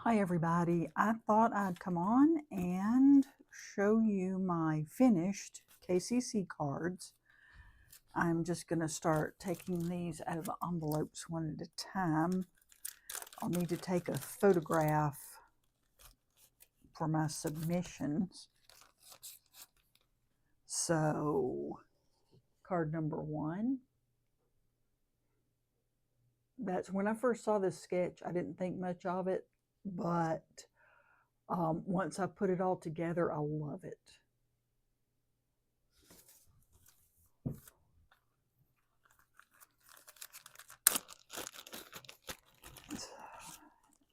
Hi everybody, I thought I'd come on and show you my finished KCC cards. I'm just going to start taking these out of the envelopes one at a time. I'll need to take a photograph for my submissions. So, card number 1. That's when I first saw this sketch, I didn't think much of it, but once I put it all together, I love it.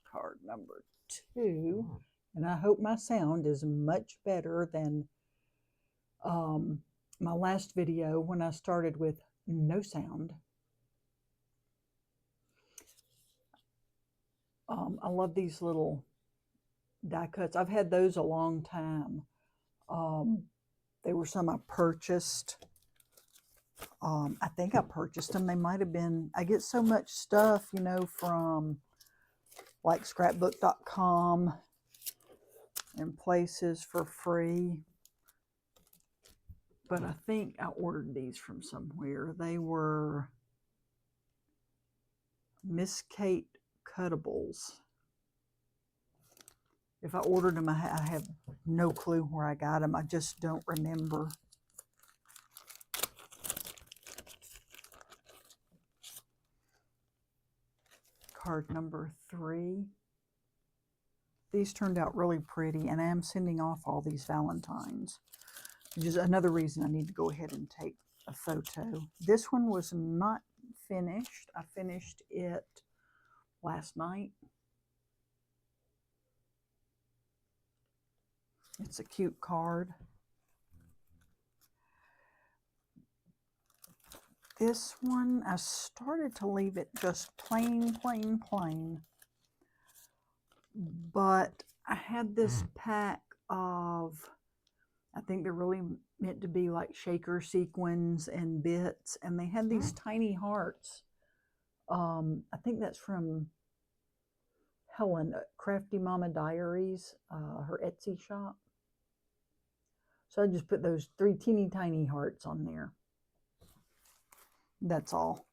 Card number 2, and I hope my sound is much better than my last video when I started with no sound. I love these little die cuts. I've had those a long time. They were some I purchased. I think I purchased them. They might have been, I get so much stuff, you know, from like scrapbook.com and places for free. But I think I ordered these from somewhere. They were Miss Kate Cuttables. If I ordered them, I have no clue where I got them. I just don't remember. Card number 3. These turned out really pretty, and I am sending off all these Valentines, which is another reason I need to go ahead and take a photo. This one was not finished. I finished it last night. It's a cute card. This one, I started to leave it just plain. But I had this pack of, I think they're really meant to be like shaker sequins and bits. And they had these tiny hearts. I think that's from Helen, Crafty Mama Diaries, her Etsy shop. So I just put those 3 teeny tiny hearts on there. That's all.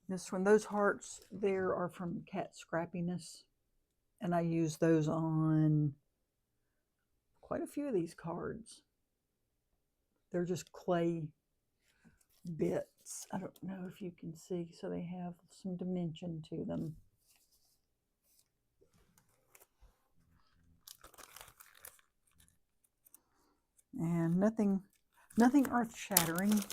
This one, those hearts there are from Cat Scrappiness. And I use those on quite a few of these cards. They're just clay bits. I don't know if you can see, so they have some dimension to them. And nothing earth-shattering,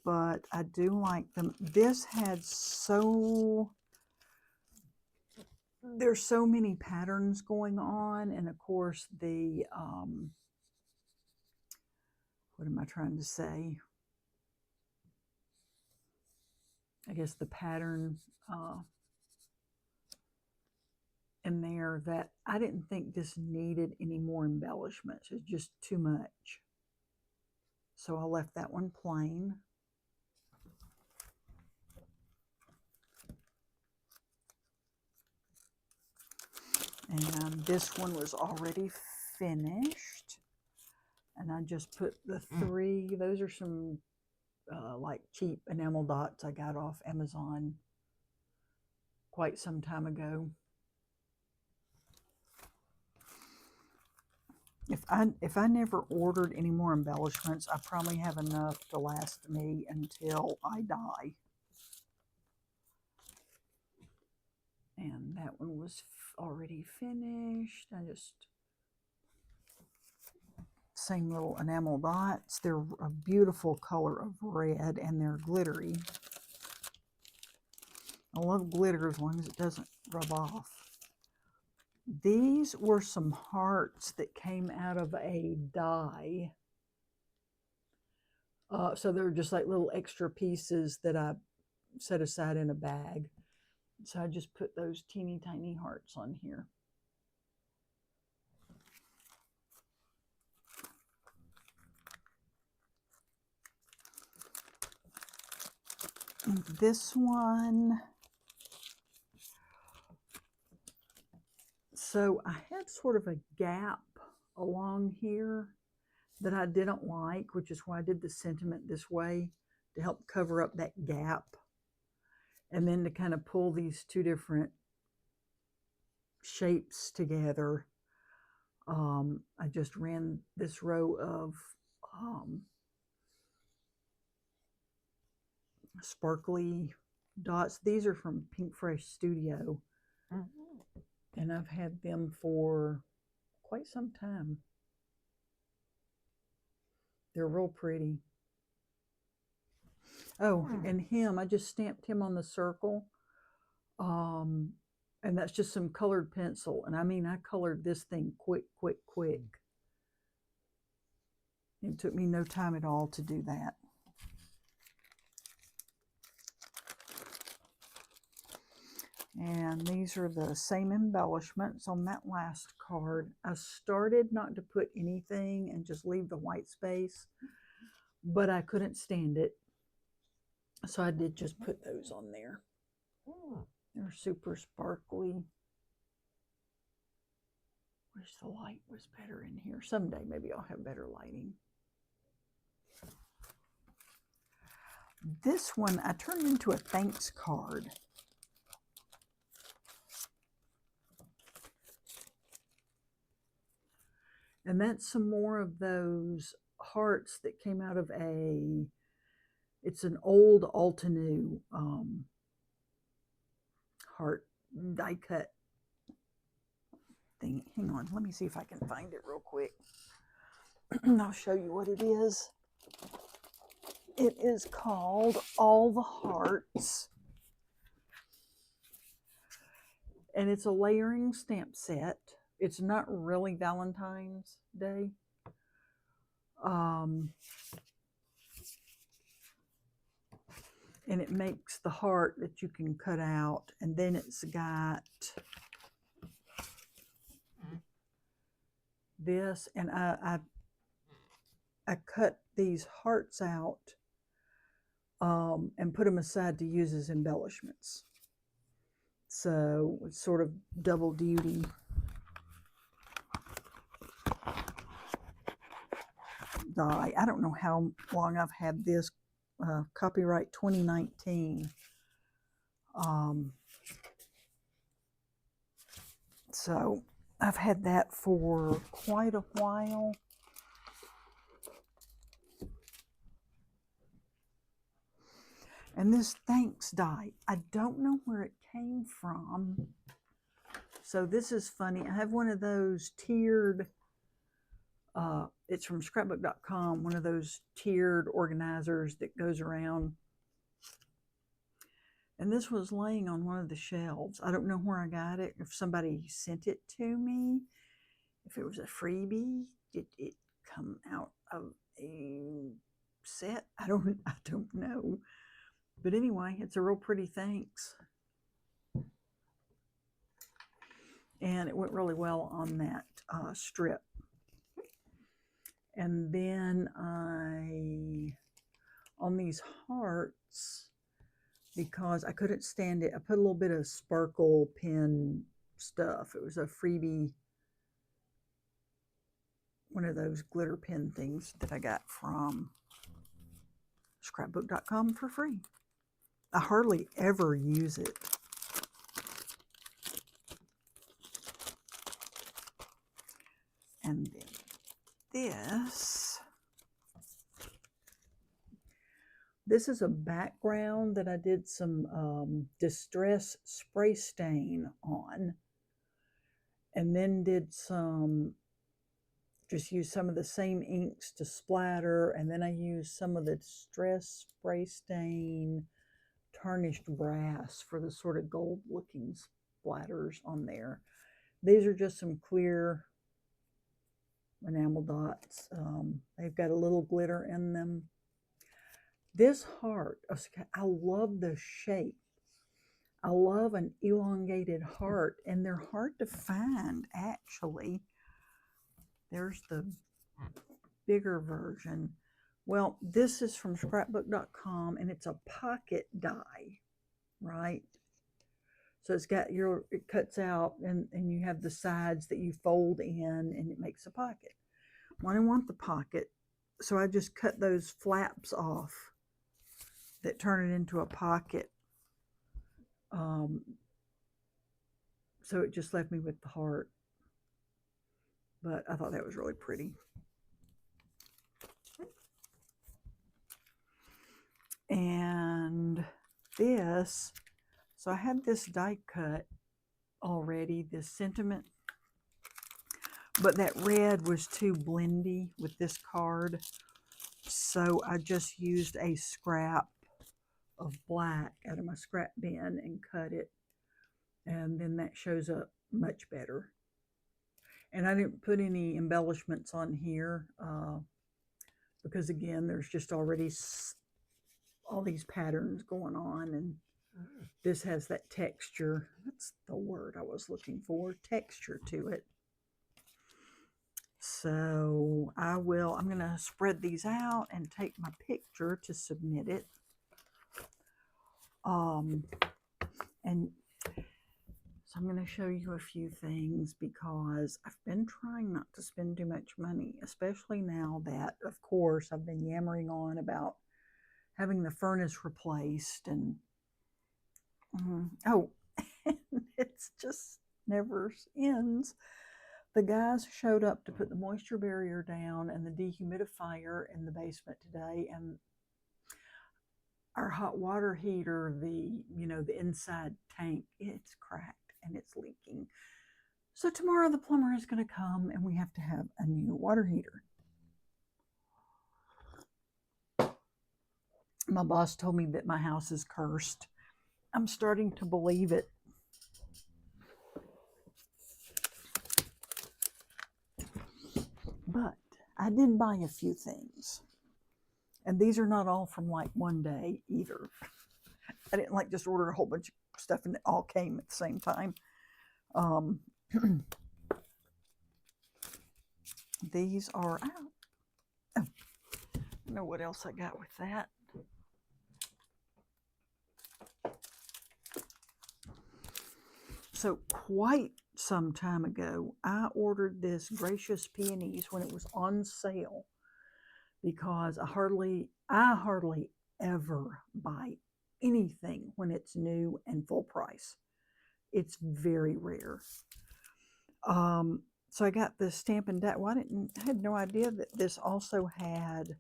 but I do like them. This had there's so many patterns going on, and of course the what am I trying to say? I guess the pattern in there that I didn't think this needed any more embellishments. It's just too much. So I left that one plain. And this one was already finished. And I just put the 3, those are some like cheap enamel dots I got off Amazon quite some time ago. If I never ordered any more embellishments, I probably have enough to last me until I die. And that one was already finished. I just, same little enamel dots. They're a beautiful color of red, and they're glittery. I love glitter as long as it doesn't rub off. These were some hearts that came out of a die. So they're just like little extra pieces that I set aside in a bag. So I just put those teeny tiny hearts on here. This one, so I had sort of a gap along here that I didn't like, which is why I did the sentiment this way, to help cover up that gap. And then to kind of pull these two different shapes together, I just ran this row of sparkly dots. These are from Pink Fresh Studio, and I've had them for quite some time. They're real pretty. Oh, and him, I just stamped him on the circle, and that's just some colored pencil. And I mean, I colored this thing quick. It took me no time at all to do that. And these are the same embellishments on that last card. I started not to put anything and just leave the white space, but I couldn't stand it. So I did just put those on there. They're super sparkly. Wish the light was better in here. Someday maybe I'll have better lighting. This one I turned into a thanks card. And that's some more of those hearts that came out of it's an old Altenew heart die cut thing. Hang on, let me see if I can find it real quick. I'll show you what it is. It is called All the Hearts. And it's a layering stamp set. It's not really Valentine's Day. And it makes the heart that you can cut out. And then it's got this. And I cut these hearts out and put them aside to use as embellishments. So it's sort of double duty. Die. I don't know how long I've had this, copyright 2019. So I've had that for quite a while. And this thanks die, I don't know where it came from. So this is funny. I have one of those tiered, it's from scrapbook.com, one of those tiered organizers that goes around. And this was laying on one of the shelves. I don't know where I got it, if somebody sent it to me, if it was a freebie. Did it come out of a set? I don't know. But anyway, it's a real pretty thanks. And it went really well on that strip. And then on these hearts, because I couldn't stand it, I put a little bit of sparkle pen stuff. It was a freebie, one of those glitter pen things that I got from scrapbook.com for free. I hardly ever use it. And then this is a background that I did some distress spray stain on, and then did just use some of the same inks to splatter, and then I used some of the distress spray stain tarnished brass for the sort of gold looking splatters on there. These are just some clear enamel dots. They've got a little glitter in them. This heart, I love the shape. I love an elongated heart, and they're hard to find, actually. There's the bigger version, Well, this is from scrapbook.com, and it's a pocket die, right? So it's got it cuts out, and you have the sides that you fold in, and it makes a pocket. Well, I didn't want the pocket, so I just cut those flaps off that turn it into a pocket. So it just left me with the heart. But I thought that was really pretty. And this, so I had this die cut already, this sentiment, but that red was too blendy with this card. So I just used a scrap of black out of my scrap bin and cut it. And then that shows up much better. And I didn't put any embellishments on here because, again, there's just already all these patterns going on, and this has that texture. That's the word I was looking for, texture to it. So I'm going to spread these out and take my picture to submit it. And so I'm going to show you a few things because I've been trying not to spend too much money, especially now that, of course, I've been yammering on about having the furnace replaced. And oh, it's just never ends. The guys showed up to put the moisture barrier down and the dehumidifier in the basement today, and our hot water heater, the inside tank, it's cracked and it's leaking. So tomorrow the plumber is going to come and we have to have a new water heater. My boss told me that my house is cursed. I'm starting to believe it. But I did buy a few things. And these are not all from like one day either. I didn't like just order a whole bunch of stuff and it all came at the same time. These are out. Oh, I know what else I got with that. So quite some time ago, I ordered this Gracious Peonies when it was on sale because I hardly ever buy anything when it's new and full price. It's very rare. So I got this Stampin' Die. Well, I had no idea that this also had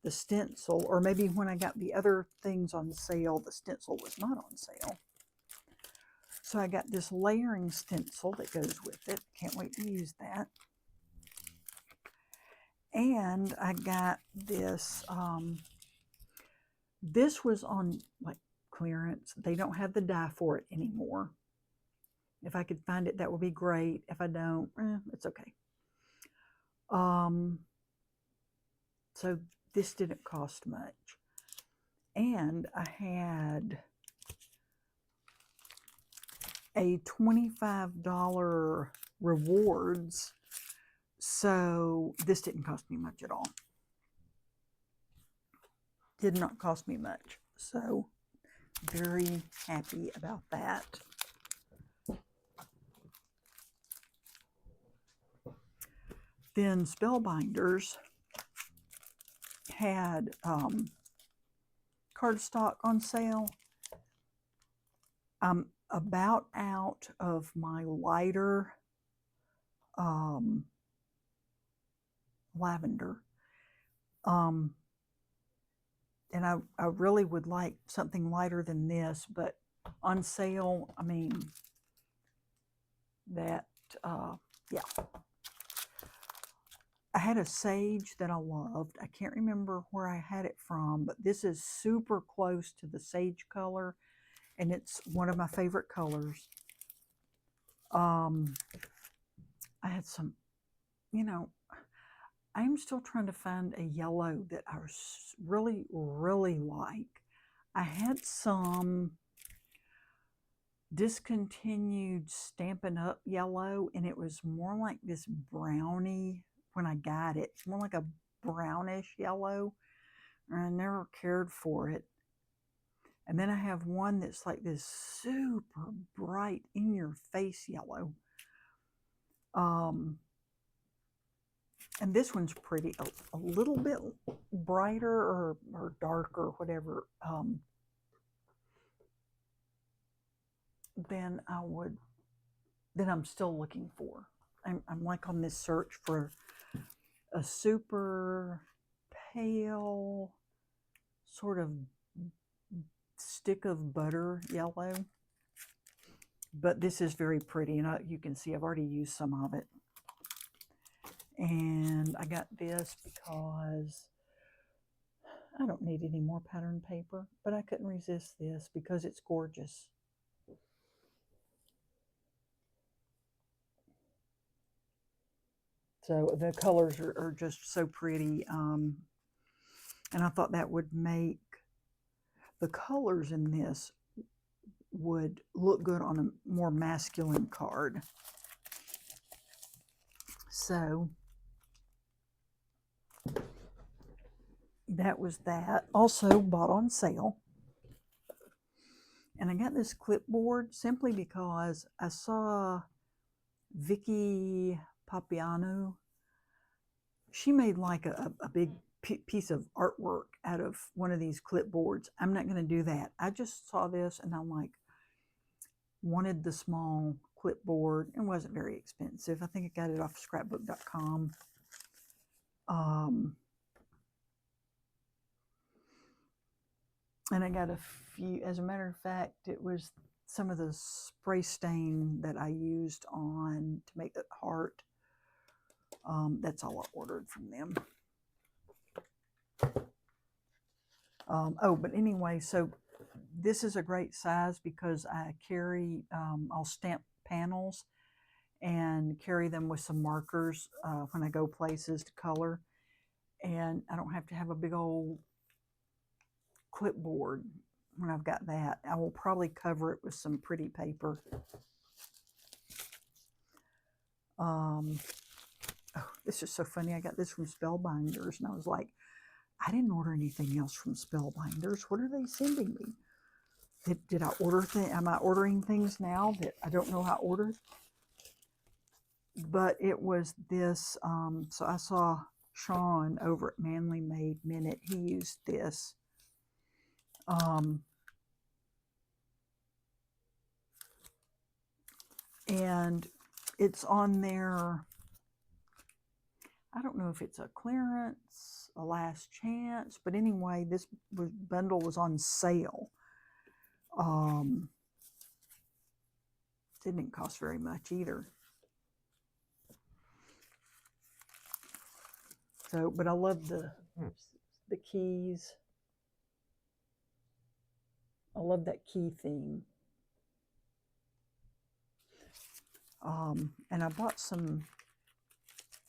the stencil, or maybe when I got the other things on sale, the stencil was not on sale. So I got this layering stencil that goes with it. Can't wait to use that. And I got this, this was on like clearance. They don't have the die for it anymore. If I could find it, that would be great. If I don't, it's okay. So this didn't cost much. And I had a $25 rewards. So this didn't cost me much at all. Did not cost me much. So very happy about that. Then Spellbinders had cardstock on sale. I'm about out of my lighter lavender. And I really would like something lighter than this, but on sale, I mean, that, yeah. I had a sage that I loved. I can't remember where I had it from, but this is super close to the sage color, and it's one of my favorite colors. I had some, I'm still trying to find a yellow that I really, really like. I had some discontinued Stampin' Up yellow, and it was more like this brownie when I got it. It's more like a brownish yellow, and I never cared for it. And then I have one that's like this super bright in your face yellow. And this one's pretty, a little bit brighter or darker, whatever, than I'm still looking for. I'm like on this search for a super pale sort of stick of butter yellow. But this is very pretty, and you can see I've already used some of it. And I got this because I don't need any more pattern paper, but I couldn't resist this because it's gorgeous. So the colors are just so pretty. And I thought that would make the colors in this would look good on a more masculine card. So that was that. Also bought on sale. And I got this clipboard simply because I saw Vicky Papiano. She made like a big piece of artwork out of one of these clipboards. I'm not going to do that. I just saw this and I'm like, wanted the small clipboard. It wasn't very expensive. I think I got it off scrapbook.com. And I got a few, as a matter of fact, it was some of the spray stain that I used on to make that heart. That's all I ordered from them. Oh, but anyway, so this is a great size because I carry, I'll stamp panels and carry them with some markers when I go places to color. And I don't have to have a big old clipboard when I've got that. I will probably cover it with some pretty paper. Oh, this is so funny. I got this from Spellbinders, and I was like, I didn't order anything else from Spellbinders. What are they sending me? Did I order things? Am I ordering things now that I don't know how to order? But it was this. So I saw Sean over at Manly Made Minute. He used this. And it's on there. I don't know if it's a clearance, a last chance, but anyway, this bundle was on sale. Didn't cost very much either. So, but I love the keys. I love that key theme. And I bought some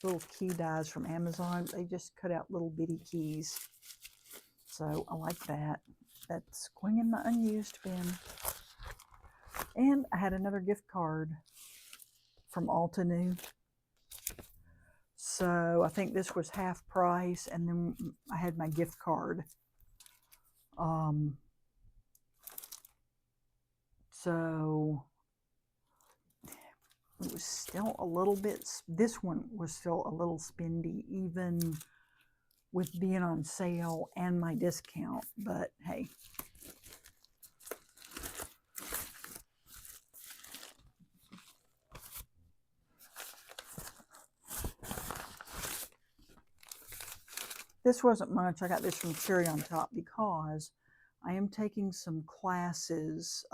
little key dies from Amazon. They just cut out little bitty keys. So I like that. That's going in my unused bin. And I had another gift card from Altenew. So I think this was half price, and then I had my gift card. So it was still a little bit, this one was still a little spendy, even with being on sale and my discount, but hey. This wasn't much. I got this from Cherry on Top because I am taking some classes.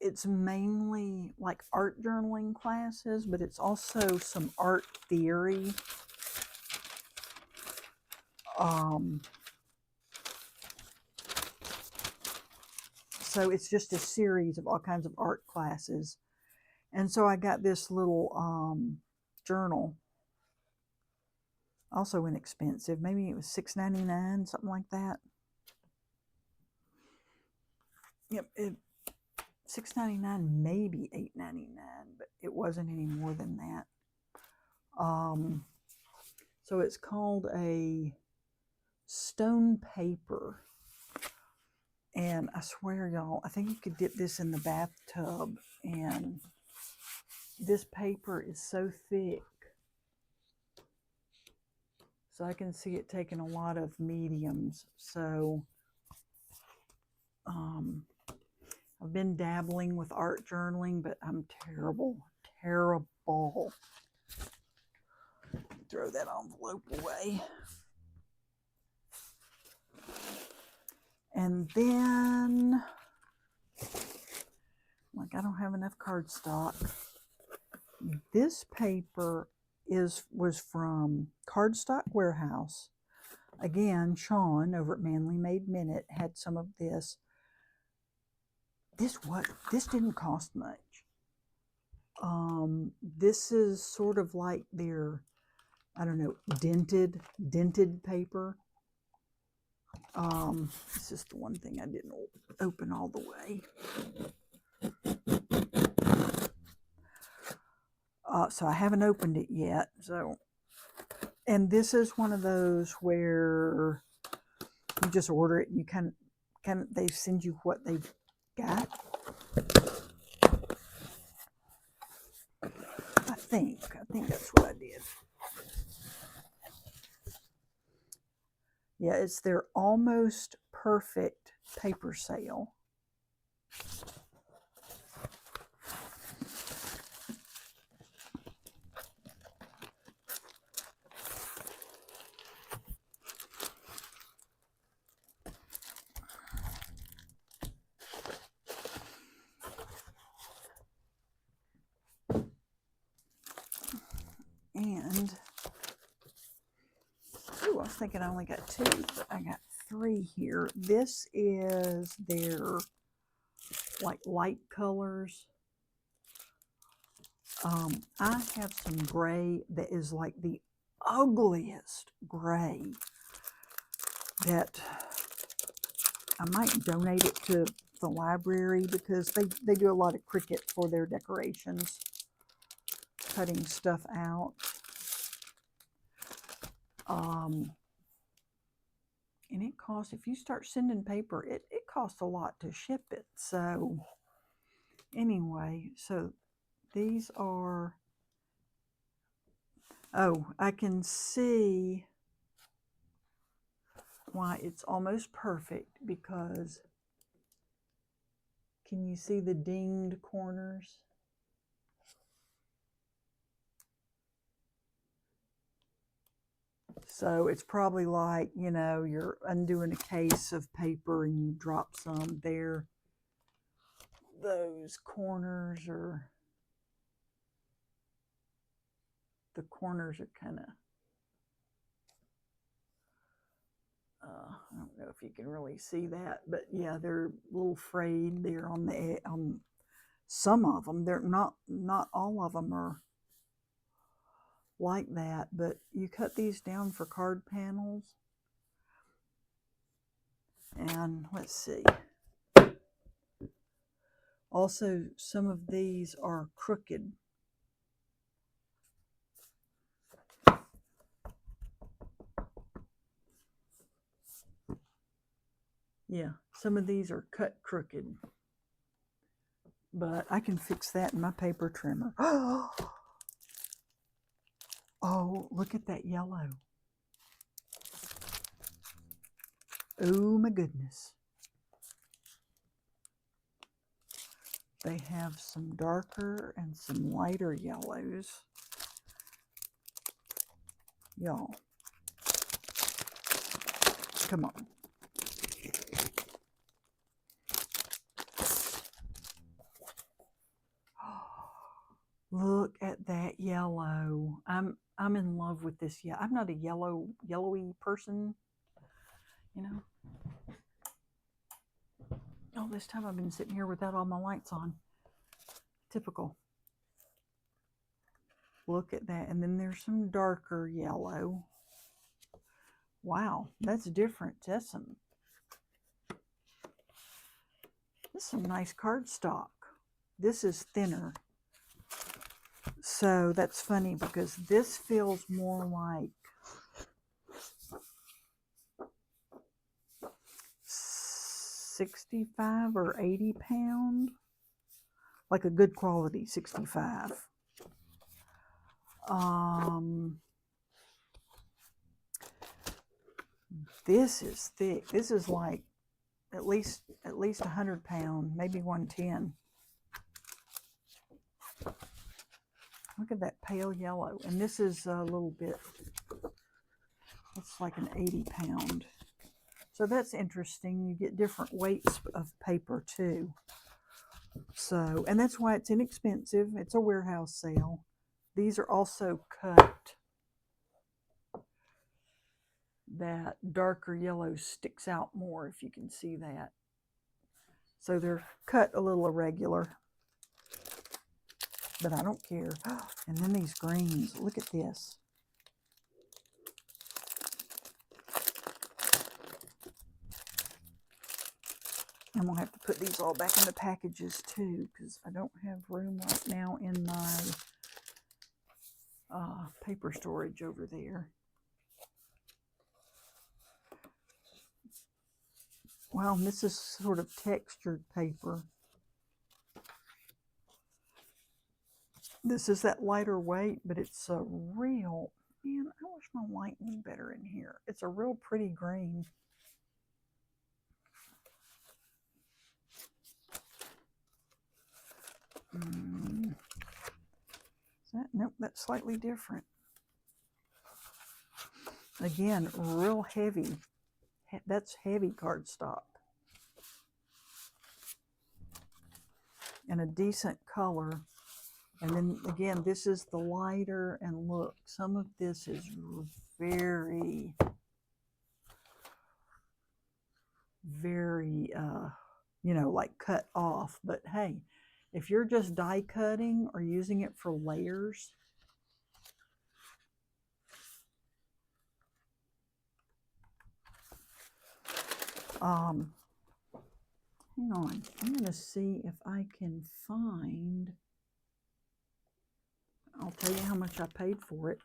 It's mainly like art journaling classes, but it's also some art theory. So it's just a series of all kinds of art classes. And so I got this little journal. Also inexpensive. Maybe it was $6.99, something like that. Yep, $6.99, maybe $8.99, but it wasn't any more than that. So it's called a stone paper. And I swear, y'all, I think you could dip this in the bathtub. And this paper is so thick. So I can see it taking a lot of mediums. So I've been dabbling with art journaling, but I'm terrible. Throw that envelope away. And then, like, I don't have enough cardstock. This paper was from Cardstock Warehouse. Again, Sean over at Manly Made Minute had some of this. This didn't cost much. This is sort of like their, I don't know, dented paper. This is the one thing I didn't open all the way. So I haven't opened it yet. So, and this is one of those where you just order it and you kind of they send you what they've got. I think that's what I did. Yeah, it's their almost perfect paper sale. And, ooh, I was thinking I only got 2, but I got 3 here. This is their, like, light colors. I have some gray that is like the ugliest gray that I might donate it to the library because they do a lot of Cricut for their decorations, cutting stuff out. And it costs, if you start sending paper, it costs a lot to ship it. So anyway, so these are, oh, I can see why it's almost perfect, because can you see the dinged corners? So it's probably like, you know, you're undoing a case of paper and you drop some there. Those corners are, the corners are kind of, I don't know if you can really see that, but yeah, they're a little frayed. They're on some of them. They're not all of them are like that, but you cut these down for card panels. And let's see. Also, some of these are crooked. Yeah, some of these are cut crooked. But I can fix that in my paper trimmer. Oh, look at that yellow. Oh my goodness. They have some darker and some lighter yellows. Y'all, come on. Look at that yellow. I'm in love with this. Yeah, I'm not a yellowy person, you know. All this time I've been sitting here without all my lights on. Typical. Look at that. And then there's some darker yellow. Wow, that's different. That's some nice cardstock. This is thinner. So that's funny because this feels more like 65 or 80 pound, like a good quality 65. This is thick. This is like at least 100 pound, maybe 110. Look at that pale yellow. And this is a little bit, it's like an 80 pound. So that's interesting. You get different weights of paper too. So, and that's why it's inexpensive. It's a warehouse sale. These are also cut. That darker yellow sticks out more, if you can see that. So they're cut a little irregular, but I don't care. And then these greens, look at this. I'm gonna have to put these all back in the packages too, because I don't have room right now in my paper storage over there. Wow, this is sort of textured paper. This is that lighter weight, but it's a real, man, I wish my light was better in here. It's a real pretty green. Is that? Nope, that's slightly different. Again, real heavy. That's heavy cardstock. And a decent color. And then again, this is the lighter, and look, some of this is very, very, you know, like cut off. But hey, if you're just die cutting or using it for layers, hang on, I'm going to see if I can find, I'll tell you how much I paid for it.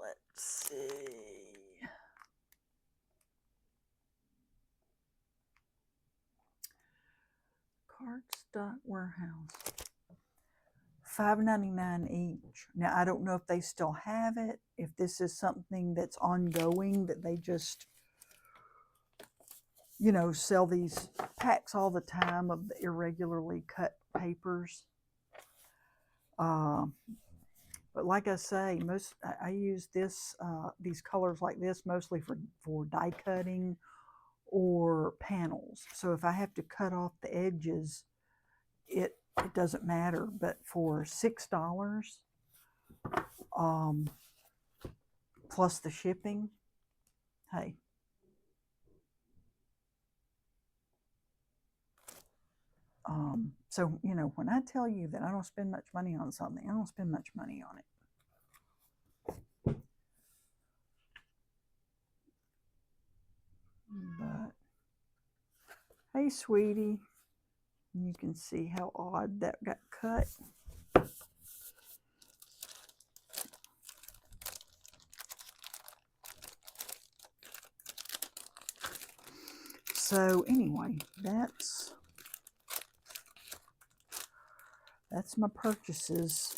Let's see. Cardstock Warehouse. $5.99 each. Now, I don't know if they still have it, if this is something that's ongoing, that they just, you know, sell these packs all the time of the irregularly cut papers. But like I say, I use this these colors like this mostly for die cutting or panels. So if I have to cut off the edges, it doesn't matter. But for $6, plus the shipping, hey. So, you know, when I tell you that I don't spend much money on something, I don't spend much money on it. But, hey, sweetie, you can see how odd that got cut. So anyway, that's my purchases.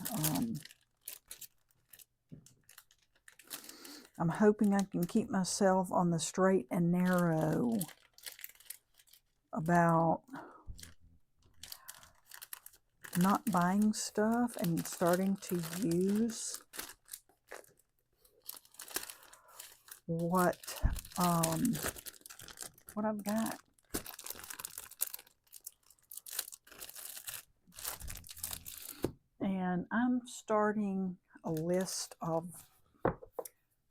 I'm hoping I can keep myself on the straight and narrow about not buying stuff and starting to use what I've got. And I'm starting a list of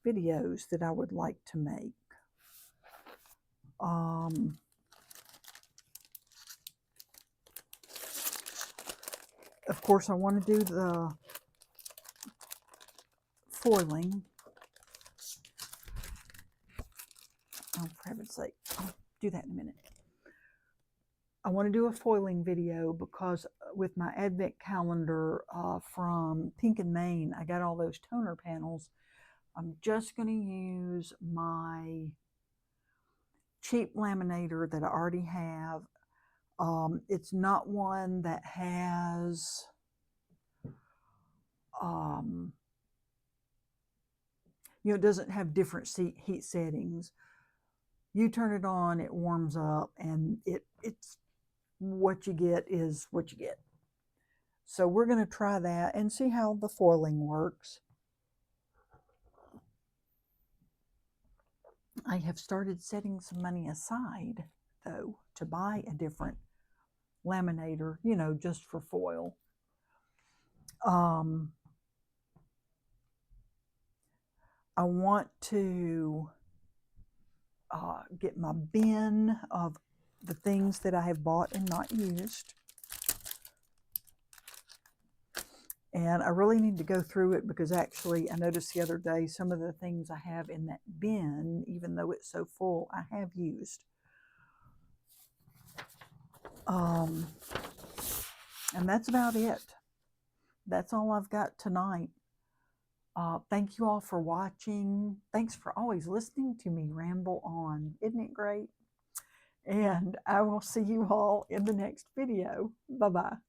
videos that I would like to make. Of course, I want to do the foiling. Oh, for heaven's sake, I'll do that in a minute. I want to do a foiling video because with my advent calendar from Pink and Main, I got all those toner panels. I'm just going to use my cheap laminator that I already have. It's not one that has you know, it doesn't have different heat settings. You turn it on, it warms up, and it's what you get is what you get. So we're going to try that and see how the foiling works. I have started setting some money aside, though, to buy a different laminator, you know, just for foil. I want to get my bin of the things that I have bought and not used. And I really need to go through it because actually I noticed the other day some of the things I have in that bin, even though it's so full, I have used. And that's about it. That's all I've got tonight. Thank you all for watching. Thanks for always listening to me ramble on. Isn't it great? And I will see you all in the next video. Bye-bye.